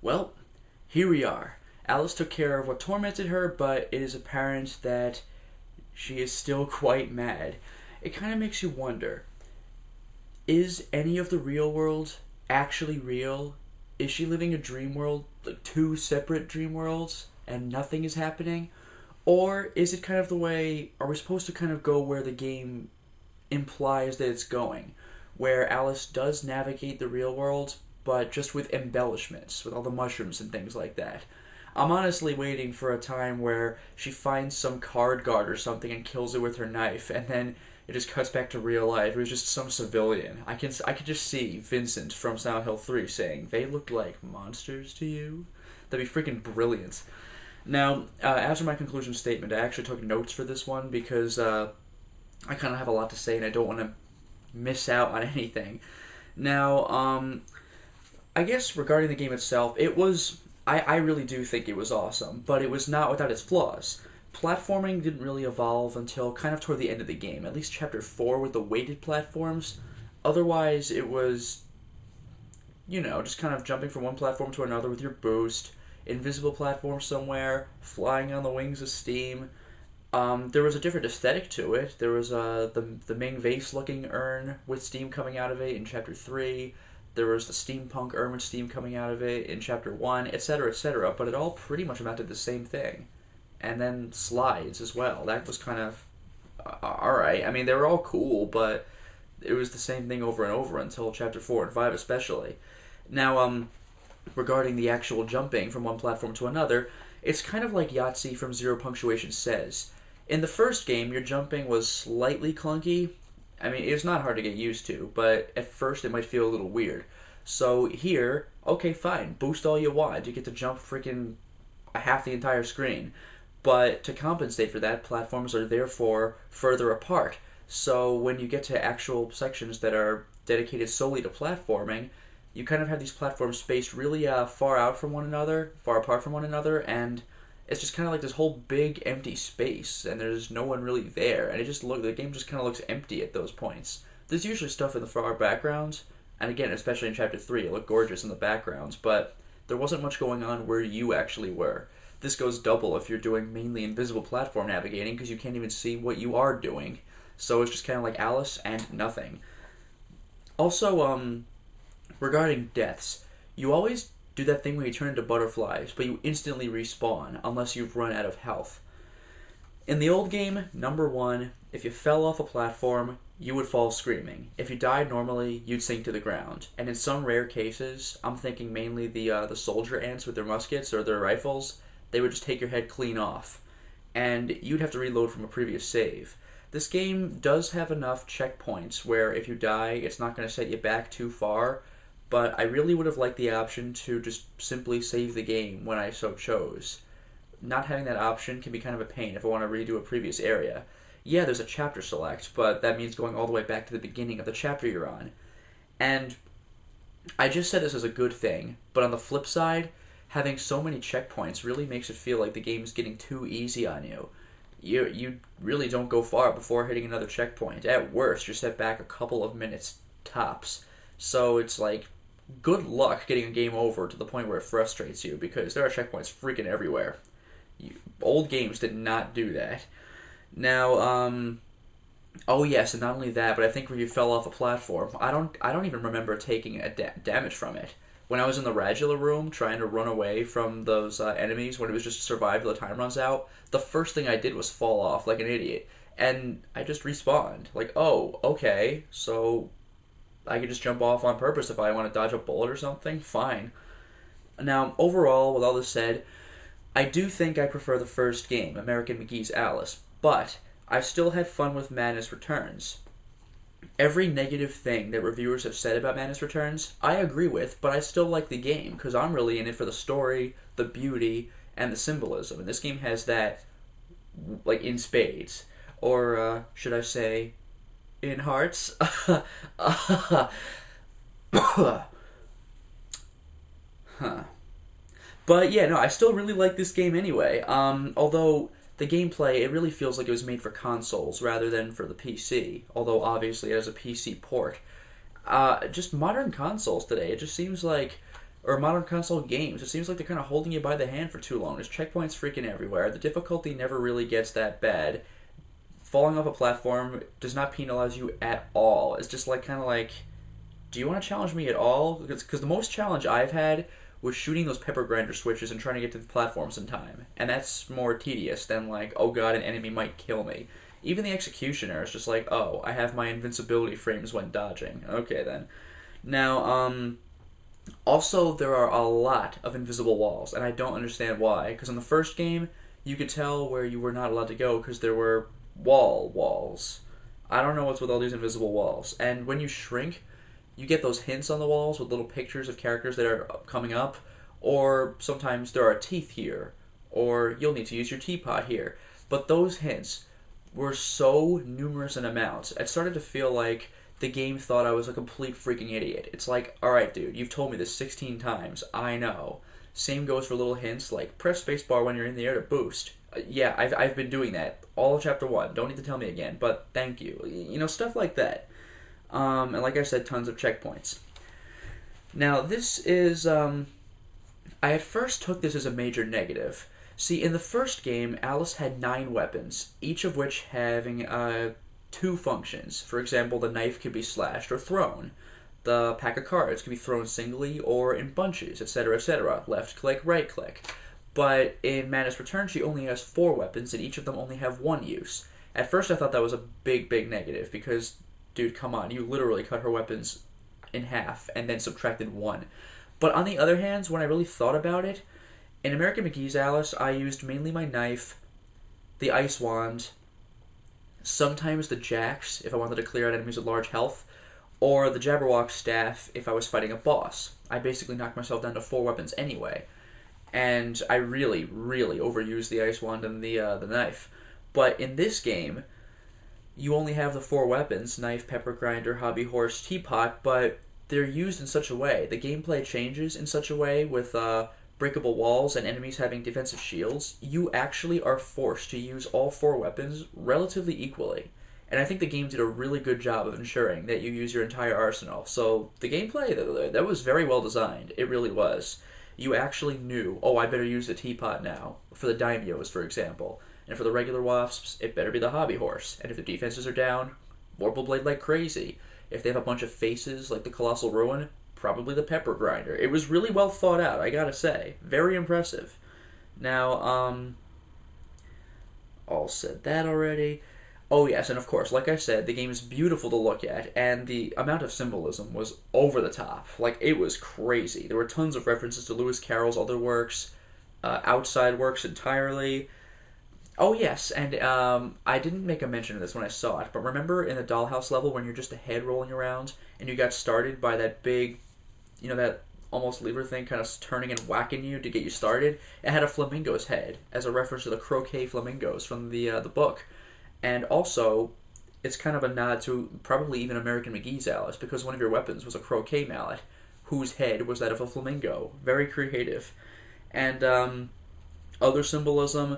Well, here we are. Alice took care of what tormented her, but it is apparent that she is still quite mad. It kind of makes you wonder, is any of the real world actually real? Is she living a dream world, like two separate dream worlds, and nothing is happening? Or is it kind of the way, are we supposed to kind of go where the game implies that it's going? Where Alice does navigate the real world, but just with embellishments, with all the mushrooms and things like that. I'm honestly waiting for a time where she finds some card guard or something and kills it with her knife, and then it just cuts back to real life. It was just some civilian. I could just see Vincent from Silent Hill 3 saying, "They looked like monsters to you." That'd be freaking brilliant. Now, after my conclusion statement, I actually took notes for this one because I kind of have a lot to say and I don't want to miss out on anything. Now, I guess regarding the game itself, it was. I really do think it was awesome, but it was not without its flaws. Platforming didn't really evolve until kind of toward the end of the game, at least Chapter 4 with the weighted platforms. Otherwise, it was, just kind of jumping from one platform to another with your boost, invisible platform somewhere, flying on the wings of steam. There was a different aesthetic to it. There was the main vase looking urn with steam coming out of it in Chapter 3. There was the steampunk urn with steam coming out of it in Chapter 1, etc., etc., but it all pretty much amounted to the same thing. And then slides as well. That was kind of alright. I mean, they were all cool, but it was the same thing over and over until Chapter 4 and 5 especially. Now, regarding the actual jumping from one platform to another, it's kind of like Yahtzee from Zero Punctuation says. In the first game, your jumping was slightly clunky. I mean, it's not hard to get used to, but at first it might feel a little weird. So here, okay, fine, boost all you want. You get to jump freaking half the entire screen. But to compensate for that, platforms are therefore further apart. So when you get to actual sections that are dedicated solely to platforming, you kind of have these platforms spaced really far out from one another, far apart from one another, and it's just kind of like this whole big empty space, and there's no one really there, and the game just kind of looks empty at those points. There's usually stuff in the far backgrounds, and again, especially in Chapter 3, it looked gorgeous in the backgrounds, but there wasn't much going on where you actually were. This goes double if you're doing mainly invisible platform navigating, because you can't even see what you are doing. So it's just kind of like Alice and nothing. Also, regarding deaths, you always do that thing where you turn into butterflies, but you instantly respawn unless you've run out of health. In the old game, number one, if you fell off a platform, you would fall screaming. If you died normally, you'd sink to the ground. And in some rare cases, I'm thinking mainly the soldier ants with their muskets or their rifles, they would just take your head clean off. And you'd have to reload from a previous save. This game does have enough checkpoints where if you die, it's not going to set you back too far, but I really would have liked the option to just simply save the game when I so chose. Not having that option can be kind of a pain if I want to redo a previous area. Yeah, there's a chapter select, but that means going all the way back to the beginning of the chapter you're on. And I just said this as a good thing, but on the flip side, having so many checkpoints really makes it feel like the game is getting too easy on you. You really don't go far before hitting another checkpoint. At worst, you're set back a couple of minutes tops. So it's like, good luck getting a game over to the point where it frustrates you, because there are checkpoints freaking everywhere. Old games did not do that. Now, oh yes, and not only that, but I think when you fell off a platform, I don't even remember taking damage from it. When I was in the Radula room trying to run away from those enemies when it was just survive till the time runs out, the first thing I did was fall off like an idiot. And I just respawned. Like, oh, okay, so I could just jump off on purpose if I want to dodge a bullet or something? Fine. Now, overall, with all this said, I do think I prefer the first game, American McGee's Alice, but I still had fun with Madness Returns. Every negative thing that reviewers have said about Madness Returns, I agree with, but I still like the game, because I'm really in it for the story, the beauty, and the symbolism. And this game has that, like, in spades. Or, should I say, in hearts? Huh. But yeah, no, I still really like this game anyway. Although the gameplay, it really feels like it was made for consoles rather than for the PC. Although obviously it has a PC port. Just modern consoles today, it just seems like or modern console games. It seems like they're kind of holding you by the hand for too long. There's checkpoints freaking everywhere. The difficulty never really gets that bad. Falling off a platform does not penalize you at all. It's just like kind of like, do you want to challenge me at all? Because the most challenge I've had was shooting those pepper grinder switches and trying to get to the platforms in time. And that's more tedious than like, oh god, an enemy might kill me. Even the executioner is just like, oh, I have my invincibility frames when dodging. Okay then. Now, also there are a lot of invisible walls, and I don't understand why. Because in the first game, you could tell where you were not allowed to go because there were walls. I don't know what's with all these invisible walls. And when you shrink, you get those hints on the walls with little pictures of characters that are coming up, or sometimes there are teeth here, or you'll need to use your teapot here. But those hints were so numerous in amounts, it started to feel like the game thought I was a complete freaking idiot. It's like, alright dude, you've told me this 16 times, I know. Same goes for little hints like press spacebar when you're in the air to boost. Yeah, I've been doing that all of chapter 1, don't need to tell me again, but thank you. You know, stuff like that. And like I said, tons of checkpoints. Now, this is, I at first took this as a major negative. See, in the first game, Alice had 9 weapons, each of which having 2 functions. For example, the knife could be slashed or thrown. The pack of cards could be thrown singly or in bunches, etc., etc. Left click, right click. But in Madness Return, she only has 4 weapons, and each of them only have 1 use. At first, I thought that was a big, big negative, because, dude, come on, you literally cut her weapons in half and then subtracted 1. But on the other hand, when I really thought about it, in American McGee's Alice, I used mainly my knife, the ice wand, sometimes the jacks if I wanted to clear out enemies with large health, or the Jabberwock staff if I was fighting a boss. I basically knocked myself down to 4 weapons anyway, and I really, really overused the ice wand and the knife. But in this game, you only have the 4 weapons, knife, pepper grinder, hobby horse, teapot, but they're used in such a way. The gameplay changes in such a way with breakable walls and enemies having defensive shields. You actually are forced to use all 4 weapons relatively equally. And I think the game did a really good job of ensuring that you use your entire arsenal. So the gameplay, that was very well designed. It really was. You actually knew, oh, I better use the teapot now, for the daimyos, for example. And for the regular wasps, it better be the hobby horse. And if their defenses are down, Warble Blade like crazy. If they have a bunch of faces like the Colossal Ruin, probably the pepper grinder. It was really well thought out, I gotta say. Very impressive. Now, all said that already. Oh yes, and of course, like I said, the game is beautiful to look at, and the amount of symbolism was over the top. Like, it was crazy. There were tons of references to Lewis Carroll's other works, outside works entirely. Oh yes, and I didn't make a mention of this when I saw it, but remember in the dollhouse level when you're just a head rolling around, and you got started by that big, you know, that almost lever thing kind of turning and whacking you to get you started? It had a flamingo's head, as a reference to the croquet flamingos from the book. And also, it's kind of a nod to probably even American McGee's Alice, because one of your weapons was a croquet mallet, whose head was that of a flamingo. Very creative. And other symbolism,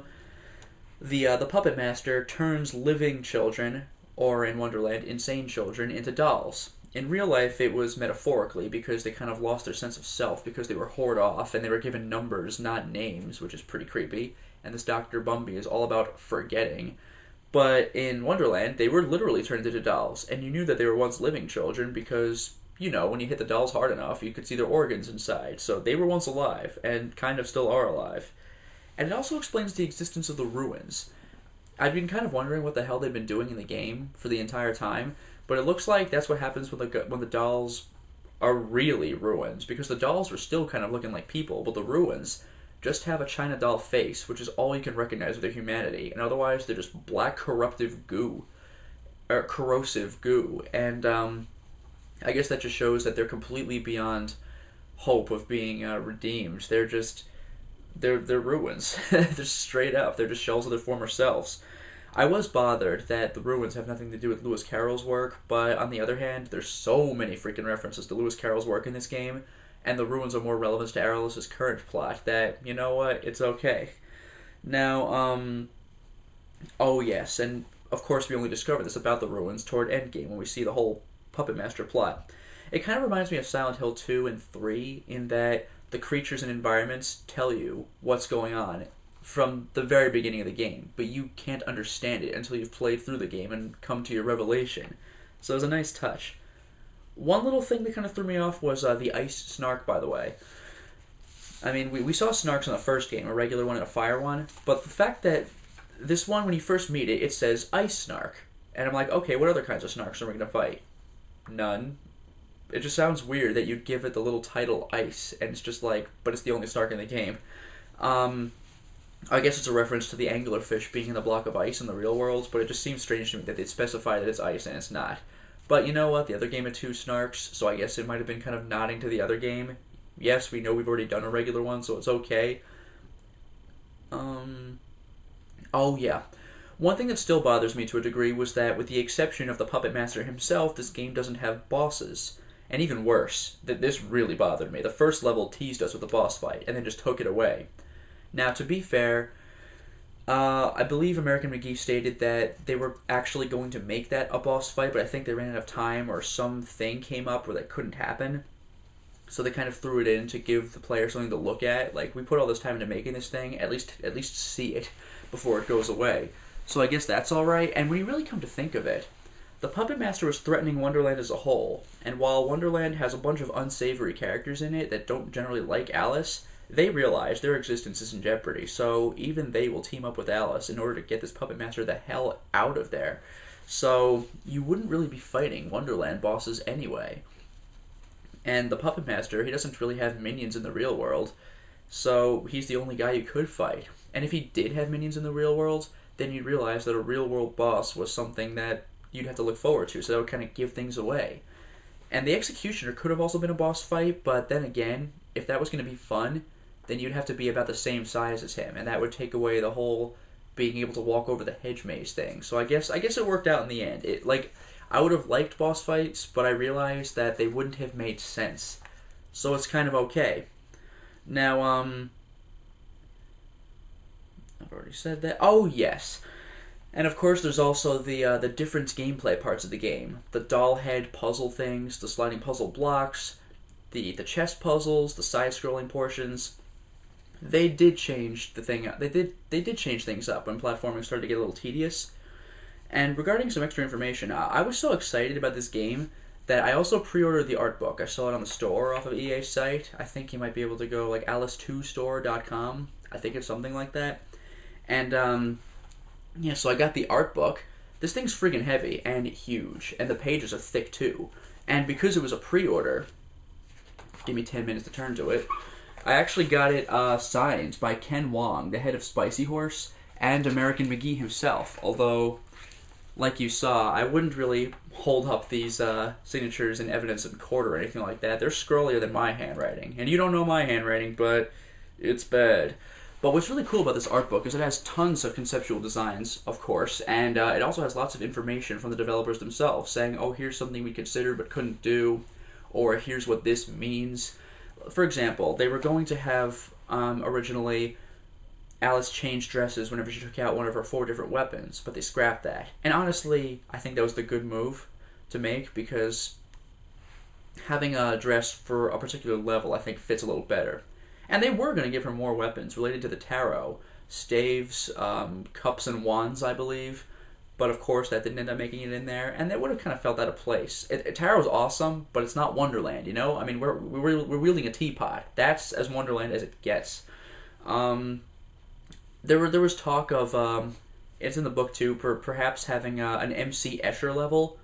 the Puppet Master turns living children, or in Wonderland, insane children, into dolls. In real life, it was metaphorically, because they kind of lost their sense of self, because they were whored off, and they were given numbers, not names, which is pretty creepy. And this Dr. Bumby is all about forgetting. But in Wonderland, they were literally turned into dolls, and you knew that they were once living children because, you know, when you hit the dolls hard enough, you could see their organs inside. So they were once alive, and kind of still are alive. And it also explains the existence of the ruins. I've been kind of wondering what the hell they've been doing in the game for the entire time, but it looks like that's what happens when the dolls are really ruins, because the dolls were still kind of looking like people, but the ruins just have a China doll face, which is all you can recognize of their humanity, and otherwise they're just black corruptive goo, or corrosive goo, and I guess that just shows that they're completely beyond hope of being redeemed. They're ruins. They're straight up. They're just shells of their former selves. I was bothered that the ruins have nothing to do with Lewis Carroll's work, but on the other hand, there's so many freaking references to Lewis Carroll's work in this game, and the ruins are more relevant to Aralys's current plot, that, you know what, it's okay. Now, oh yes, and of course we only discover this about the ruins toward Endgame, when we see the whole Puppet Master plot. It kind of reminds me of Silent Hill 2 and 3, in that the creatures and environments tell you what's going on from the very beginning of the game, but you can't understand it until you've played through the game and come to your revelation. So it was a nice touch. One little thing that kind of threw me off was the ice snark, by the way. I mean, we saw snarks in the first game, a regular one and a fire one, but the fact that this one, when you first meet it, it says ice snark. And I'm like, okay, what other kinds of snarks are we going to fight? None. It just sounds weird that you'd give it the little title ice, and it's just like, but it's the only snark in the game. I guess it's a reference to the anglerfish being in the block of ice in the real world, but it just seems strange to me that they'd specify that it's ice and it's not. But you know what? The other game had 2 snarks, so I guess it might have been kind of nodding to the other game. Yes, we know we've already done a regular one, so it's okay. Oh yeah. One thing that still bothers me to a degree was that, with the exception of the Puppet Master himself, this game doesn't have bosses. And even worse, that this really bothered me. The first level teased us with a boss fight, and then just took it away. Now, to be fair, I believe American McGee stated that they were actually going to make that a boss fight, but I think they ran out of time or something came up where that couldn't happen. So they kind of threw it in to give the player something to look at. Like, we put all this time into making this thing, at least see it before it goes away. So I guess that's alright. And when you really come to think of it, the Puppet Master was threatening Wonderland as a whole. And while Wonderland has a bunch of unsavory characters in it that don't generally like Alice, they realize their existence is in jeopardy. So even they will team up with Alice in order to get this Puppet Master the hell out of there. So you wouldn't really be fighting Wonderland bosses anyway. And the Puppet Master, he doesn't really have minions in the real world, so he's the only guy you could fight. And if he did have minions in the real world, then you'd realize that a real world boss was something that you'd have to look forward to, so that would kind of give things away. And the Executioner could have also been a boss fight, but then again, if that was going to be fun, then you'd have to be about the same size as him, and that would take away the whole being able to walk over the hedge maze thing. So I guess it worked out in the end. I would have liked boss fights, but I realized that they wouldn't have made sense. So it's kind of okay. Now, I've already said that. Oh, yes. And of course, there's also the different gameplay parts of the game. The doll head puzzle things, the sliding puzzle blocks, the chess puzzles, the side-scrolling portions. They did change the thing. They did change things up when platforming started to get a little tedious. And regarding some extra information, I was so excited about this game that I also pre-ordered the art book. I saw it on the store off of EA's site. I think you might be able to go like alice2store.com. I think it's something like that. And yeah, so I got the art book. This thing's friggin' heavy and huge, and the pages are thick too. And because it was a pre-order, give me 10 minutes to turn to it, I actually got it signed by Ken Wong, the head of Spicy Horse, and American McGee himself, although, like you saw, I wouldn't really hold up these signatures in evidence in court or anything like that. They're scrollier than my handwriting. And you don't know my handwriting, but it's bad. But what's really cool about this art book is it has tons of conceptual designs, of course, and it also has lots of information from the developers themselves, saying, oh, here's something we considered but couldn't do, or here's what this means. For example, they were going to have, originally, Alice changed dresses whenever she took out one of her 4 different weapons, but they scrapped that. And honestly, I think that was the good move to make, because having a dress for a particular level, I think, fits a little better. And they were going to give her more weapons related to the tarot. Staves, cups and wands, I believe. But of course, that didn't end up making it in there. And that would have kind of felt out of place. Tarot's awesome, but it's not Wonderland, you know? I mean, we're wielding a teapot. That's as Wonderland as it gets. There was talk of, it's in the book too, perhaps having an MC Escher level.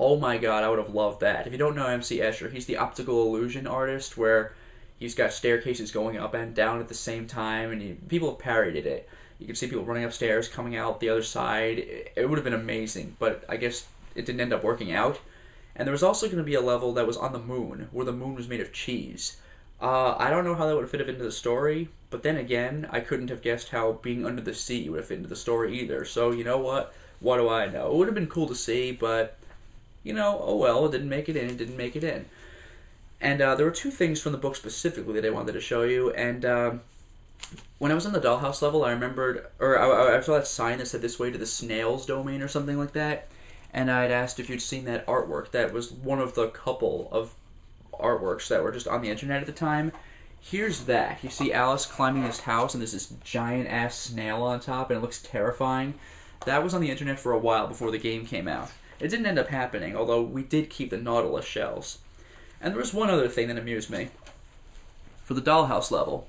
Oh my god, I would have loved that. If you don't know MC Escher, he's the optical illusion artist where he's got staircases going up and down at the same time, and people have parodied it. You can see people running upstairs, coming out the other side. It would have been amazing, but I guess it didn't end up working out. And there was also going to be a level that was on the moon, where the moon was made of cheese. I don't know how that would have fit into the story, but then again, I couldn't have guessed how being under the sea would have fit into the story either. So, you know what? What do I know? It would have been cool to see, but, you know, oh well, it didn't make it in, it didn't make it in. And there were 2 things from the book specifically that I wanted to show you, and when I was in the dollhouse level, I remembered, or I saw that sign that said this way to the snails domain or something like that, and I'd asked if you'd seen that artwork. That was one of the couple of artworks that were just on the internet at the time. Here's that. You see Alice climbing this house, and there's this giant-ass snail on top, and it looks terrifying. That was on the internet for a while before the game came out. It didn't end up happening, although we did keep the Nautilus shells. And there was one other thing that amused me. For the dollhouse level,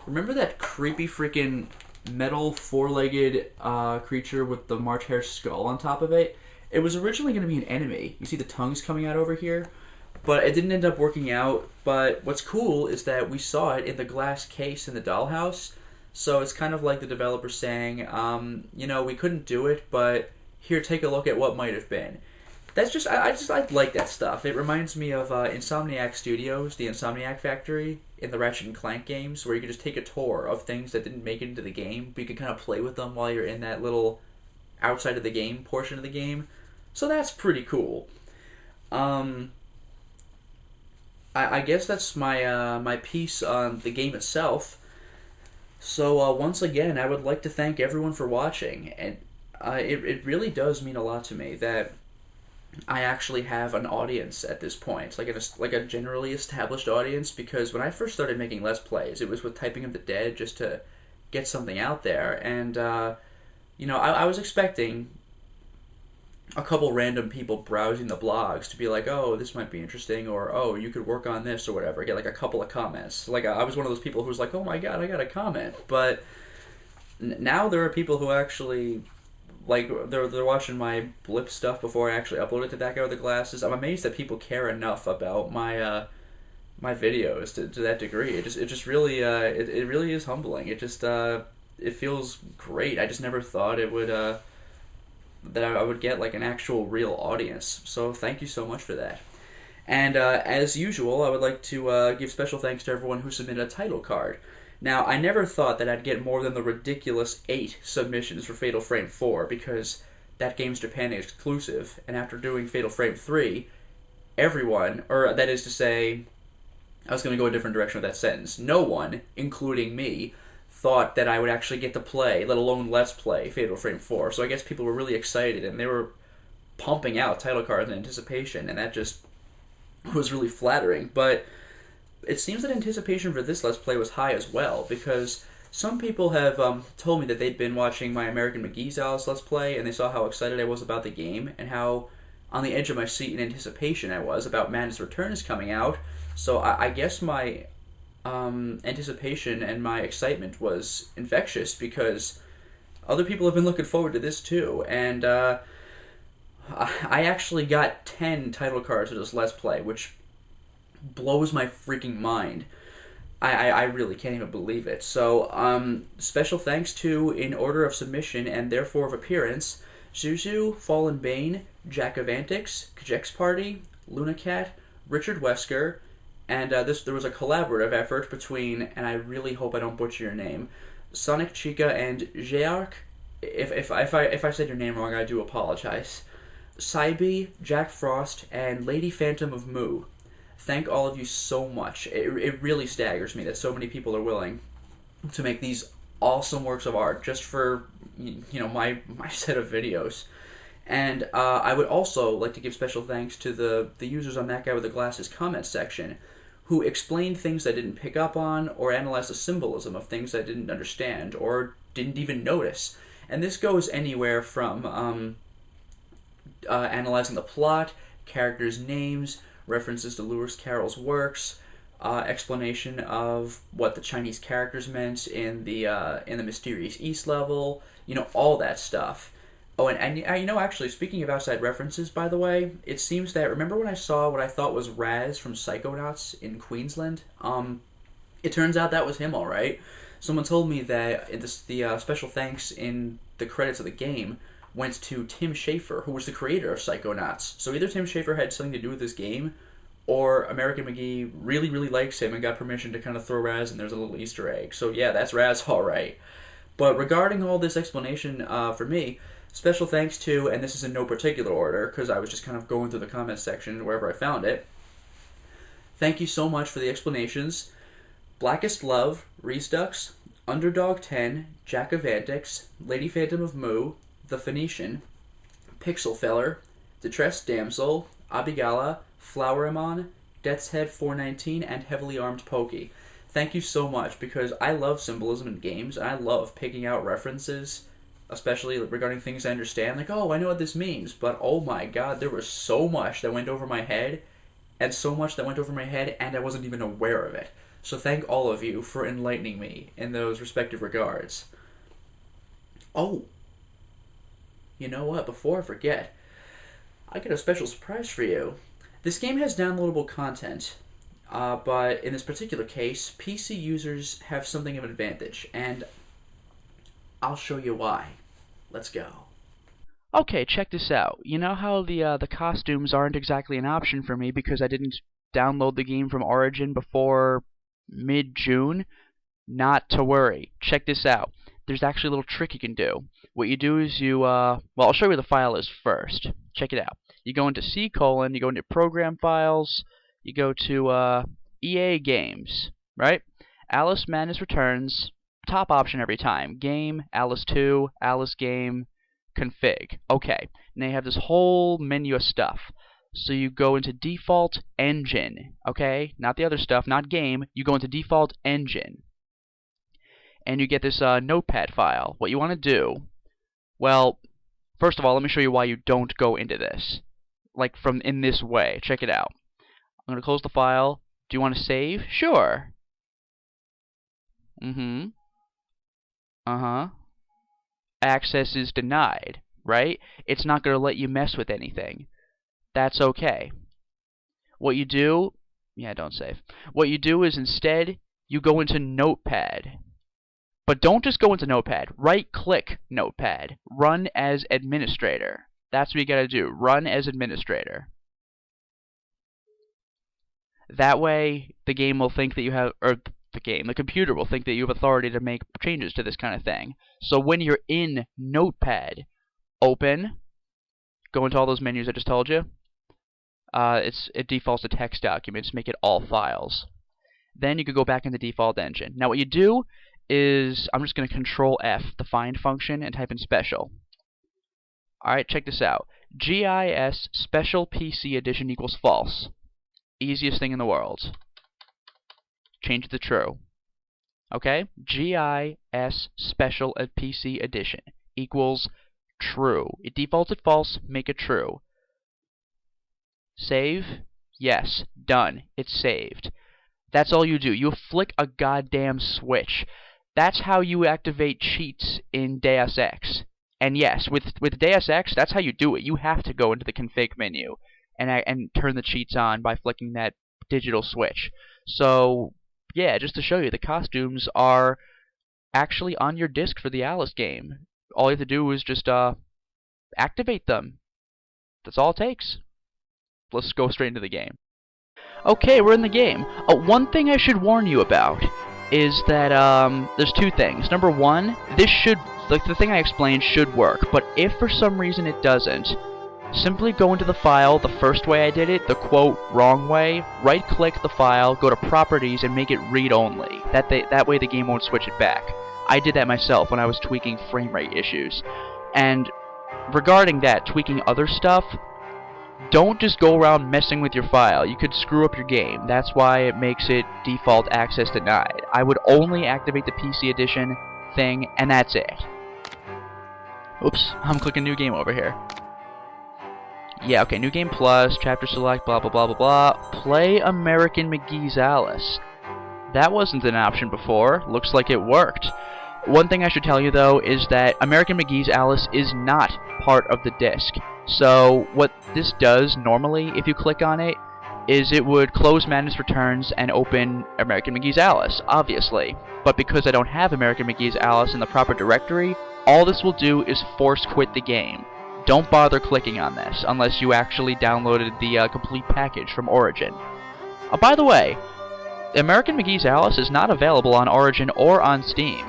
remember that creepy freaking metal four-legged creature with the March Hare skull on top of it? It was originally going to be an enemy. You see the tongues coming out over here? But it didn't end up working out. But what's cool is that we saw it in the glass case in the dollhouse. So it's kind of like the developer saying, you know, we couldn't do it, but here, take a look at what might have been. That's just, I like that stuff. It reminds me of Insomniac Studios, the Insomniac Factory, in the Ratchet and Clank games, where you could just take a tour of things that didn't make it into the game, but you could kind of play with them while you're in that little outside of the game portion of the game. So that's pretty cool. I guess that's my piece on the game itself. So once again, I would like to thank everyone for watching, and it really does mean a lot to me that I actually have an audience at this point, like a generally established audience, because when I first started making Let's Plays, it was with Typing of the Dead just to get something out there, and you know, I was expecting a couple random people browsing the blogs to be like, oh, this might be interesting, or oh, you could work on this, or whatever, get like a couple of comments. Like, I was one of those people who was like, oh my god, I got a comment. But now there are people who actually, like, they're watching my blip stuff before I actually upload it to That Guy with the Glasses. I'm amazed that people care enough about my my videos to that degree. It just really it really is humbling. It just it feels great. I just never thought it would that I would get like an actual real audience. So thank you so much for that. And as usual, I would like to give special thanks to everyone who submitted a title card. Now, I never thought that I'd get more than the ridiculous 8 submissions for Fatal Frame 4, because that game's Japan exclusive, and after doing Fatal Frame 3, everyone, or that is to say, I was going to go a different direction with that sentence, no one, including me, thought that I would actually get to play, let alone Let's Play, Fatal Frame 4. So I guess people were really excited, and they were pumping out title cards in anticipation, and that just was really flattering. But it seems that anticipation for this Let's Play was high as well, because some people have told me that they'd been watching my American McGee's Alice Let's Play, and they saw how excited I was about the game, and how on the edge of my seat in anticipation I was about Madness Return is coming out. So I guess my anticipation and my excitement was infectious, because other people have been looking forward to this too, and I actually got 10 title cards for this Let's Play, which blows my freaking mind. I really can't even believe it. So special thanks to, in order of submission and therefore of appearance, Zuzu, Fallen Bane, Jack of Antics, Kajek's Party, Lunacat, Richard Wesker, and there was a collaborative effort between, and I really hope I don't butcher your name, Sonic Chica and Jeark. If I said your name wrong, I do apologize. Saibi, Jack Frost, and Lady Phantom of Moo. Thank all of you so much. It really staggers me that so many people are willing to make these awesome works of art just for, you know, my set of videos. And I would also like to give special thanks to the users on That Guy with the Glasses comment section, who explained things I didn't pick up on, or analyzed the symbolism of things I didn't understand, or didn't even notice. And this goes anywhere from analyzing the plot, characters' names, references to Lewis Carroll's works, explanation of what the Chinese characters meant in the Mysterious East level, you know, all that stuff. Oh, and you know, actually, speaking of outside references, by the way, it seems that, remember when I saw what I thought was Raz from Psychonauts in Queensland? It turns out that was him, alright. Someone told me that the special thanks in the credits of the game went to Tim Schafer, who was the creator of Psychonauts. So either Tim Schafer had something to do with this game, or American McGee really, really likes him and got permission to kind of throw Raz, and there's a little Easter egg. So yeah, that's Raz, alright. But regarding all this explanation for me, special thanks to, and this is in no particular order, because I was just kind of going through the comments section wherever I found it. Thank you so much for the explanations. Blackest Love, Reesdux, Underdog 10, Jack of Antics, Lady Phantom of Moo, The Phoenician, Pixelfeller, Distressed Damsel, Abigala, Floweramon, Death's Head 419, and Heavily Armed Pokey. Thank you so much, because I love symbolism in games, and I love picking out references, especially regarding things I understand. Like, oh, I know what this means, but oh my god, there was so much that went over my head, and so much that went over my head, and I wasn't even aware of it. So thank all of you for enlightening me in those respective regards. Oh, you know what? Before I forget, I got a special surprise for you. This game has downloadable content, but in this particular case, PC users have something of an advantage, and I'll show you why. Let's go. Okay, check this out. You know how the costumes aren't exactly an option for me because I didn't download the game from Origin before mid-June? Not to worry. Check this out. There's actually a little trick you can do. What you do is well, I'll show you where the file is first. Check it out. You go into C:, you go into Program Files, you go to EA Games, right? Alice Madness Returns, top option every time. Game, Alice 2, Alice Game, Config. Okay, now you have this whole menu of stuff. So you go into Default Engine, okay? Not the other stuff, not Game. You go into Default Engine. And you get this notepad file. What you want to do, well, first of all, let me show you why you don't go into this. Like from in this way. Check it out. I'm going to close the file. Do you want to save? Sure. Uh-huh. Access is denied, right? It's not going to let you mess with anything. That's okay. What you do, yeah, don't save. What you do is instead, you go into Notepad. But don't just go into Notepad. Right-click Notepad. Run as administrator. That's what you gotta do. Run as administrator. That way, the game will think that you have, or the computer will think that you have authority to make changes to this kind of thing. So when you're in Notepad, open, go into all those menus I just told you. It defaults to text documents, make it all files. Then you could go back into Default Engine. Now what you do is, I'm just going to Control F, the find function, and type in special. Alright, check this out. GIS Special PC Edition equals false. Easiest thing in the world. Change it to true. Okay? GIS Special PC Edition equals true. It defaults at false, make it true. Save? Yes. Done. It's saved. That's all you do. You flick a goddamn switch. That's how you activate cheats in Deus Ex. And yes, with Deus Ex, that's how you do it. You have to go into the config menu and turn the cheats on by flicking that digital switch. So, yeah, just to show you, the costumes are actually on your disk for the Alice game. All you have to do is just activate them. That's all it takes. Let's go straight into the game. Okay, we're in the game. One thing I should warn you about is that there's two things. Number one, this should, like the thing I explained should work, but if for some reason it doesn't, simply go into the file the first way I did it, the quote wrong way, right-click the file, go to Properties, and make it read-only. That way the game won't switch it back. I did that myself when I was tweaking frame rate issues. And regarding that, tweaking other stuff, don't just go around messing with your file. You could screw up your game. That's why it makes it default access denied. I would only activate the PC edition thing, and that's it. Oops, I'm clicking new game over here. Yeah, okay, new game plus, chapter select, blah blah blah blah blah. Play American McGee's Alice. That wasn't an option before. Looks like it worked. One thing I should tell you though is that American McGee's Alice is not part of the disc. So what this does normally, if you click on it, is it would close Madness Returns and open American McGee's Alice, obviously. But because I don't have American McGee's Alice in the proper directory, all this will do is force quit the game. Don't bother clicking on this unless you actually downloaded the complete package from Origin. By the way, American McGee's Alice is not available on Origin or on Steam.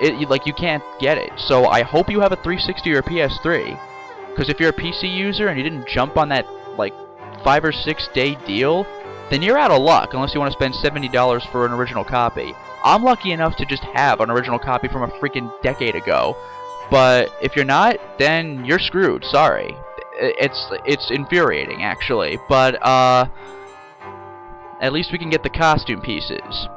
You can't get it. So I hope you have a 360 or a PS3. Because if you're a PC user and you didn't jump on that, like, 5 or 6 day deal, then you're out of luck unless you want to spend $70 for an original copy. I'm lucky enough to just have an original copy from a freaking decade ago. But if you're not, then you're screwed. Sorry. It's infuriating, actually. But, at least we can get the costume pieces.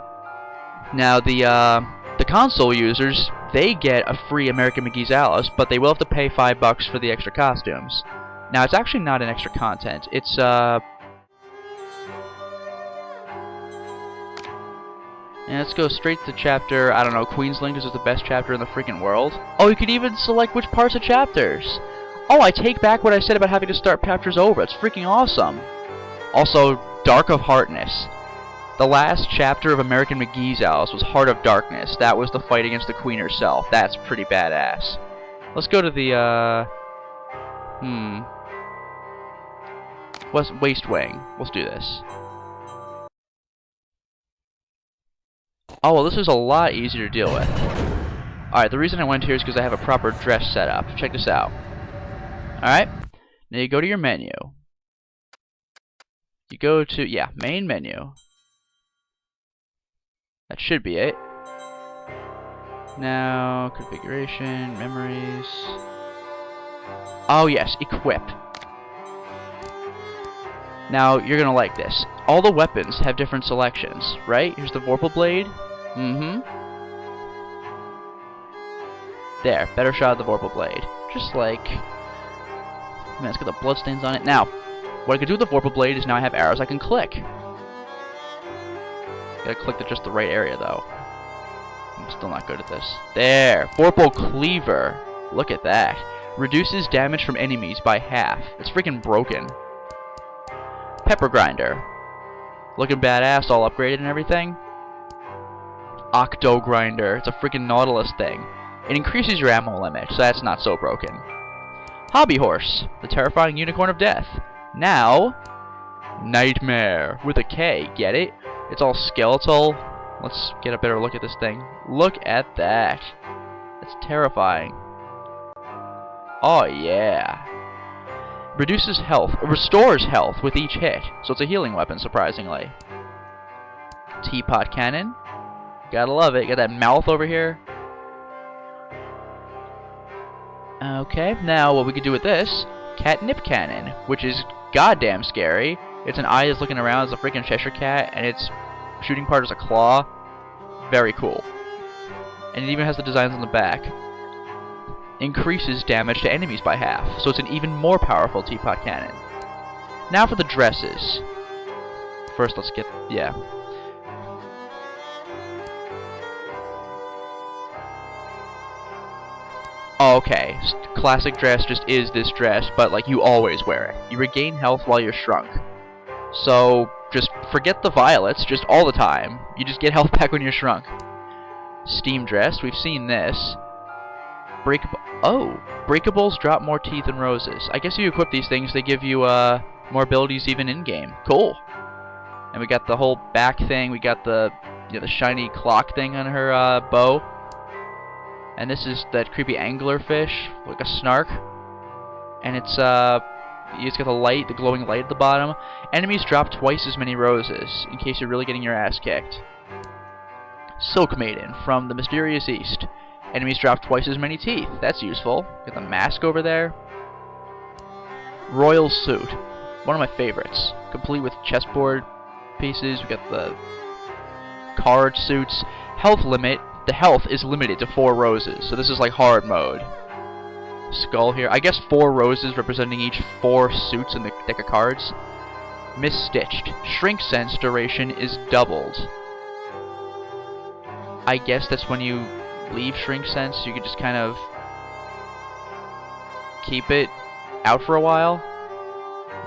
Now the console users, they get a free American McGee's Alice, but they will have to pay $5 for the extra costumes. Now it's actually not an extra content. It's and let's go straight to chapter, I don't know, Queensland is the best chapter in the freaking world. Oh, you can even select which parts of chapters. Oh, I take back what I said about having to start chapters over. It's freaking awesome. Also, Dark of Heartness. The last chapter of American McGee's Alice was Heart of Darkness. That was the fight against the Queen herself. That's pretty badass. Let's go to the, Waste Wing. Let's do this. Oh, well, this is a lot easier to deal with. Alright, the reason I went here is because I have a proper dress set up. Check this out. Alright, now you go to your menu. You go to, yeah, main menu. That should be it. Now, configuration, memories. Oh yes, equip. Now, you're gonna like this. All the weapons have different selections, right? Here's the Vorpal Blade. There, better shot of the Vorpal Blade. Just like... Man, it's got the bloodstains on it. Now, what I can do with the Vorpal Blade is now I have arrows I can click. Gotta click to just the right area, though. I'm still not good at this. There! Vorpal Cleaver! Look at that. Reduces damage from enemies by half. It's freaking broken. Pepper Grinder. Looking badass, all upgraded and everything. Octo Grinder. It's a freaking Nautilus thing. It increases your ammo limit, so that's not so broken. Hobby Horse. The terrifying unicorn of death. Now, Nightmare. With a K, get it? It's all skeletal. Let's get a better look at this thing. Look at that. It's terrifying. Oh yeah. Reduces health, restores health with each hit, so it's a healing weapon, surprisingly. Teapot Cannon. Gotta love it. Got that mouth over here. Okay, now what we could do with this, Catnip Cannon, which is goddamn scary. It's an eye that's looking around as a freaking Cheshire Cat, and its shooting part is a claw. Very cool. And it even has the designs on the back. Increases damage to enemies by half, so it's an even more powerful Teapot Cannon. Now for the dresses. First, let's get, yeah. Oh, okay, classic dress just is this dress, but like you always wear it. You regain health while you're shrunk. So, just forget the violets, just all the time. You just get health back when you're shrunk. Steam dress, we've seen this. Breakables drop more teeth and roses. I guess you equip these things, they give you more abilities even in-game. Cool. And we got the whole back thing, we got the shiny clock thing on her bow. And this is that creepy anglerfish, like a snark. And it's got the glowing light at the bottom. Enemies drop twice as many roses, in case you're really getting your ass kicked. Silk Maiden, from the Mysterious East. Enemies drop twice as many teeth. That's useful. Got the mask over there. Royal Suit, one of my favorites. Complete with chessboard pieces. We got the card suits. Health limit. The health is limited to 4 roses, so this is like hard mode. Skull here. I guess 4 roses representing each 4 suits in the deck of cards. Misstitched. Shrink sense duration is doubled. I guess that's when you leave shrink sense, you can just kind of keep it out for a while.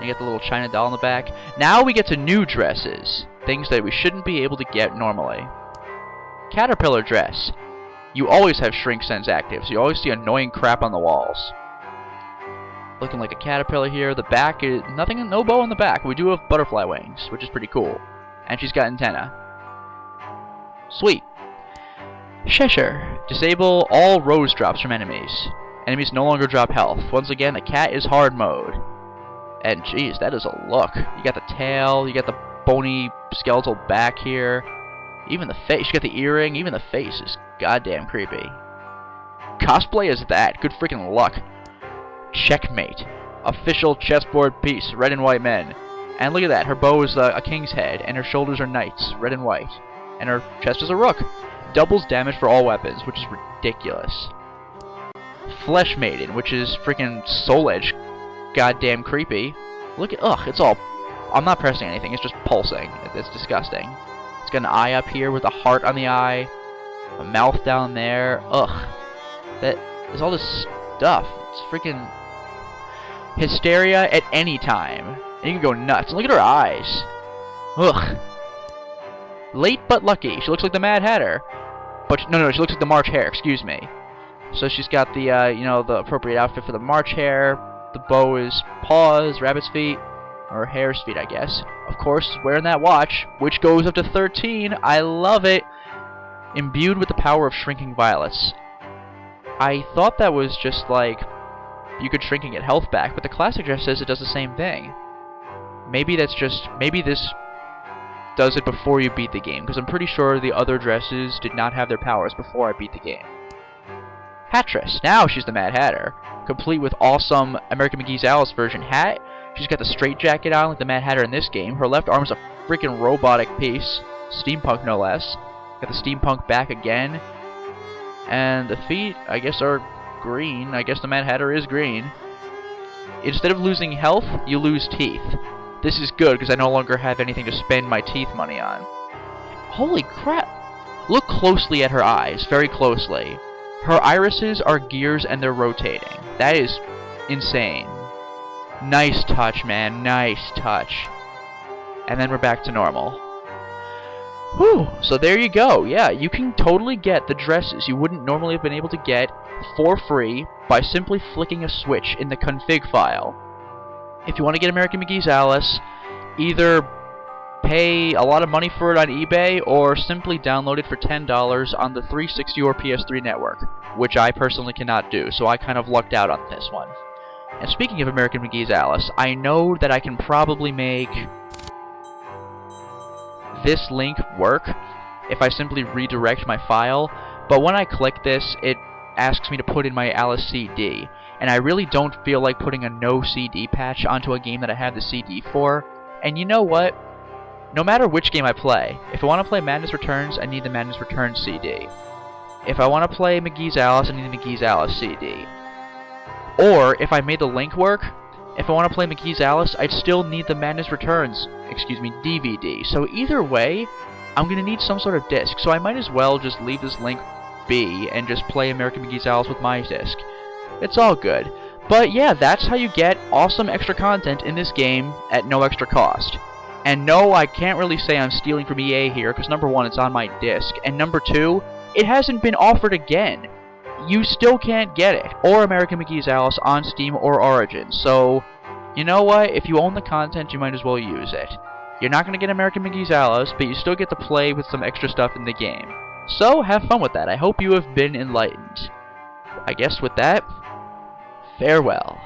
You get the little China doll in the back. Now we get to new dresses. Things that we shouldn't be able to get normally. Caterpillar dress. You always have shrink sense active, so you always see annoying crap on the walls. Looking like a caterpillar here. The back is no bow on the back. We do have butterfly wings, which is pretty cool. And she's got antenna. Sweet. Cheshire. Disable all rose drops from enemies. Enemies no longer drop health. Once again, the cat is hard mode. And jeez, that is a look. You got the tail, you got the bony skeletal back here. Even the face, you got the earring, even the face is goddamn creepy. Cosplay is that. Good freaking luck. Checkmate. Official chessboard piece, red and white men. And look at that, her bow is a king's head, and her shoulders are knights, red and white. And and her chest is a rook. Doubles damage for all weapons, which is ridiculous. Flesh Maiden, which is freaking Soul Edge, goddamn creepy. Look at, ugh, it's all, I'm not pressing anything, it's just pulsing. It's disgusting. It's got an eye up here with a heart on the eye, a mouth down there, ugh. There's all this stuff. It's freaking hysteria at any time. And you can go nuts. Look at her eyes. Ugh. Late but lucky. She looks like the Mad Hatter. But, no, she looks like the March Hare, excuse me. So she's got the, you know, the appropriate outfit for the March Hare. The bow is paws, rabbit's feet, or hare's feet, I guess. Of course, wearing that watch, which goes up to 13. I love it. Imbued with the power of shrinking violets. I thought that was just like you could shrink and get health back, but the classic dress says it does the same thing. Maybe that's just, maybe this does it before you beat the game, because I'm pretty sure the other dresses did not have their powers before I beat the game. Hatress. Now she's the Mad Hatter, complete with awesome American McGee's Alice version hat. She's got the straight jacket on like the Mad Hatter in this game. Her left arm is a freaking robotic piece, steampunk no less. Got the steampunk back again. And the feet, I guess, are green. I guess the Mad Hatter is green. Instead of losing health, you lose teeth. This is good, because I no longer have anything to spend my teeth money on. Holy crap! Look closely at her eyes, very closely. Her irises are gears and they're rotating. That is insane. Nice touch, man. Nice touch. And then we're back to normal. Whew, so there you go. Yeah, you can totally get the dresses you wouldn't normally have been able to get for free by simply flicking a switch in the config file. If you want to get American McGee's Alice, either pay a lot of money for it on eBay or simply download it for $10 on the 360 or PS3 network, which I personally cannot do, so I kind of lucked out on this one. And speaking of American McGee's Alice, I know that I can probably make this link work if I simply redirect my file, but when I click this, it asks me to put in my Alice CD, and I really don't feel like putting a no CD patch onto a game that I have the CD for. And you know what? No matter which game I play, if I want to play Madness Returns, I need the Madness Returns CD. If I want to play McGee's Alice, I need the McGee's Alice CD. Or, if I made the link work, if I want to play McGee's Alice, I'd still need the Madness Returns, DVD. So either way, I'm going to need some sort of disc, so I might as well just leave this link be and just play American McGee's Alice with my disc. It's all good. But yeah, that's how you get awesome extra content in this game at no extra cost. And no, I can't really say I'm stealing from EA here, because number one, it's on my disc, and number two, it hasn't been offered again. You still can't get it, or American McGee's Alice on Steam or Origin, so you know what, if you own the content, you might as well use it. You're not going to get American McGee's Alice, but you still get to play with some extra stuff in the game. So, have fun with that. I hope you have been enlightened. I guess with that, farewell.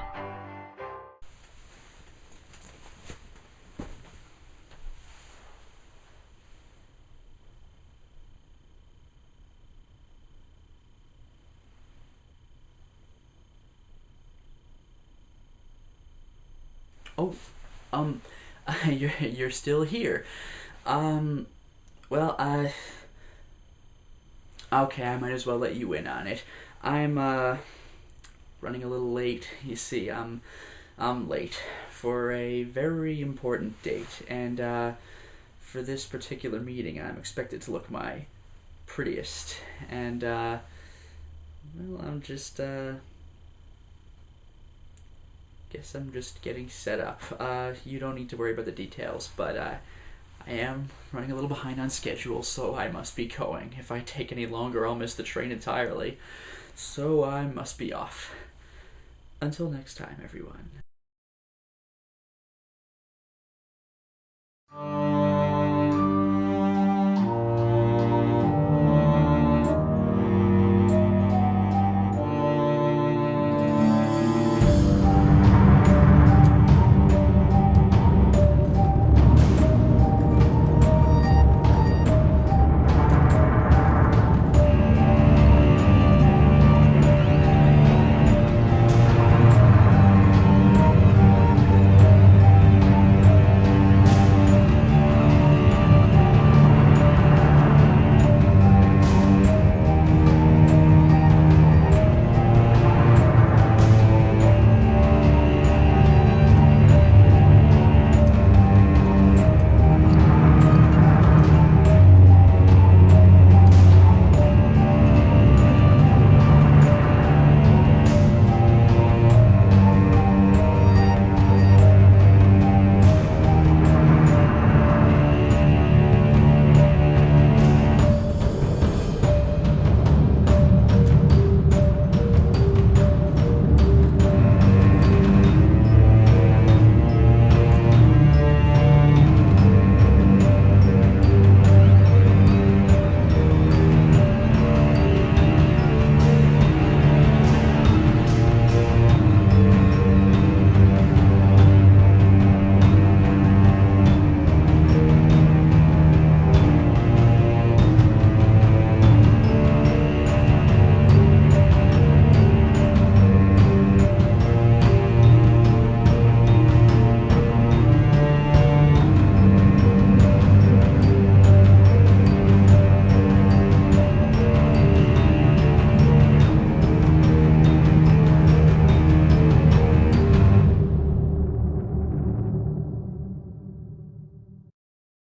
Oh, you're still here. Well, okay, I might as well let you in on it. I'm, running a little late. You see, I'm late for a very important date, and, for this particular meeting, I'm expected to look my prettiest, and, well, I'm just, guess I'm just getting set up. You don't need to worry about the details, but I am running a little behind on schedule, so I must be going. If I take any longer, I'll miss the train entirely. So I must be off. Until next time, everyone.